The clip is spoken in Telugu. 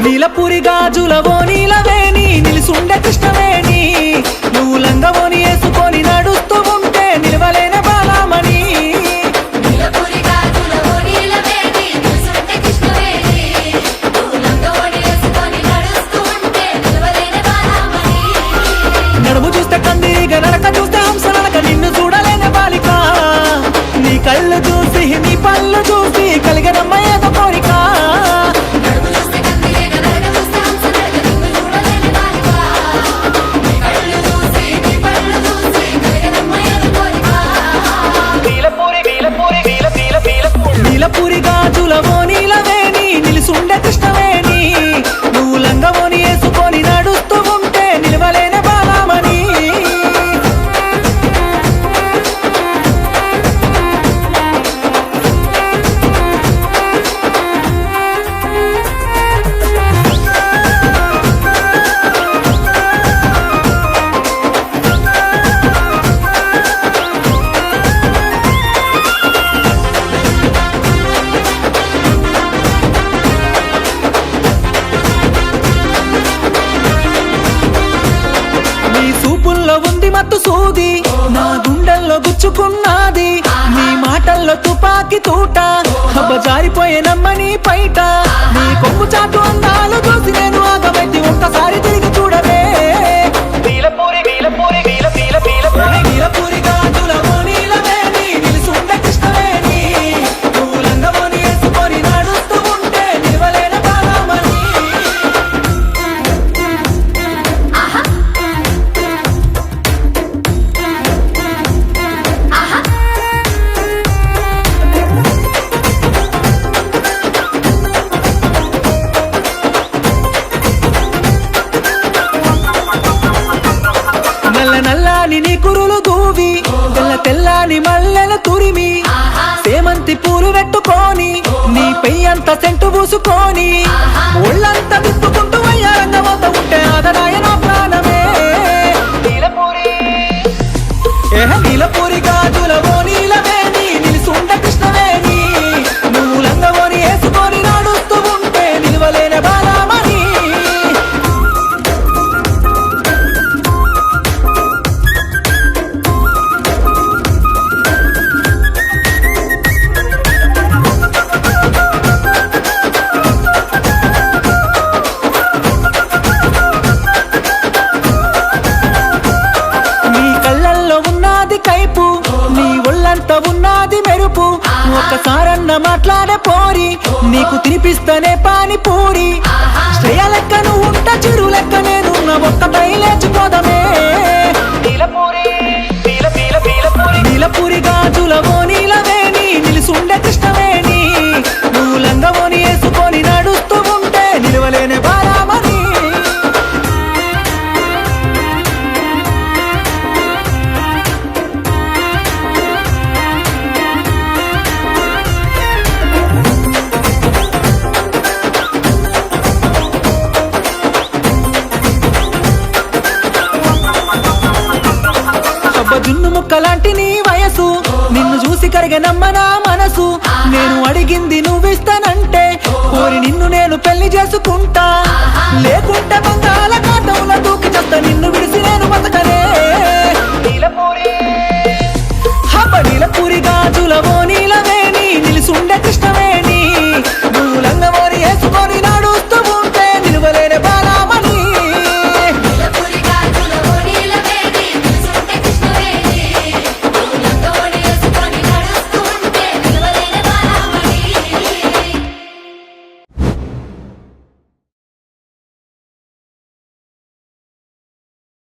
నీలపురి గాజులవో నీలవేణి నిలిసుండే కృష్ణవేణి నువ్వు లంగవోని వేసుకొని నడుస్తూ ఉంటే నిలవలేని బాలమణి నడుము చూస్తే కందిరీగ నడక చూస్తే హంస నడక నిన్ను చూడలేని బాలిక నీ కళ్ళు చూసి నీ పళ్ళు చూసి కలిగినమ్మ ఏదో కోరిక నీలపురి గాజులవో నీలవేణి నిలిసుండే కృష్ణవేణి నువ్వు లంగవోని వేసుకొని నడుస్తూ ఉంటే నిలవలేని బాలమణి ఉంది మత్తు సూది నా గుండెల్లో గుచ్చుకున్నది నీ మాటల్లో తుపాకి తూట హబ్బ జారిపోయేనమ్మని పైట నీ కొంగు చాటు అందాలు చూసి నేను ఆగమైతే ఒక్కసారి తిరిగి చూడవే నీలపురి గాజులవో నీలవేణి నిలిసుండే కృష్ణవేణి నువ్వు లంగవోని వేసుకొని నడుస్తూ ఉంటే నిలవలేని బాలమణి నల్ల నల్లాని నీ కురులు దూవి తెల్ల తెల్లాని మల్లెల తురిమి సేమంతి పూలు పెట్టుకొని నీ పెయ్యంత సెంటు పూసుకొని ఒళ్ళంతా తిప్పుకుంటూ వయ్యారంగమవుత ఉంటే ఆదరాయ నా ప్రాణమే నీలపురి గాజులవో నీలవేణి నిలిసుండే కృష్ణవేణి నువ్వు లంగవోని వేసుకొని నడుస్తూ ఉంటే నిలవలేని బాలమణి నీ కళ్ళల్లో ఉన్నది కైపు నీ ఒళ్ళంతా ఉన్నది మెరుపు ఒక్కసారన్న మాట్లాడే పోరి నీకు తినిపిస్తేనే పానీపూరి శ్రేయ లెక్క నువ్వు ఉంట చిరు లెక్క నేనున్న ఒక్కటై లేచిపోదమే నీలపురి గాజులవో నీలవేణి నిలిసుండే కృష్ణవేణి నువ్వు లంగవోని వేసుకొని నడుస్తూ ఉంటే నిలవలేని బాలమణి జున్ను ముక్కలాంటి నీ వయసు నిన్ను చూసి కరిగనమ్మ నా మనసు నేను అడిగింది నువ్విస్తానంటే కోరి నిన్ను నేను పెళ్లి చేసుకుంటా లేకుంటే బంగాళాఖాతంలో దూకి చేస్తా నిన్ను విడిసి నేను బతకను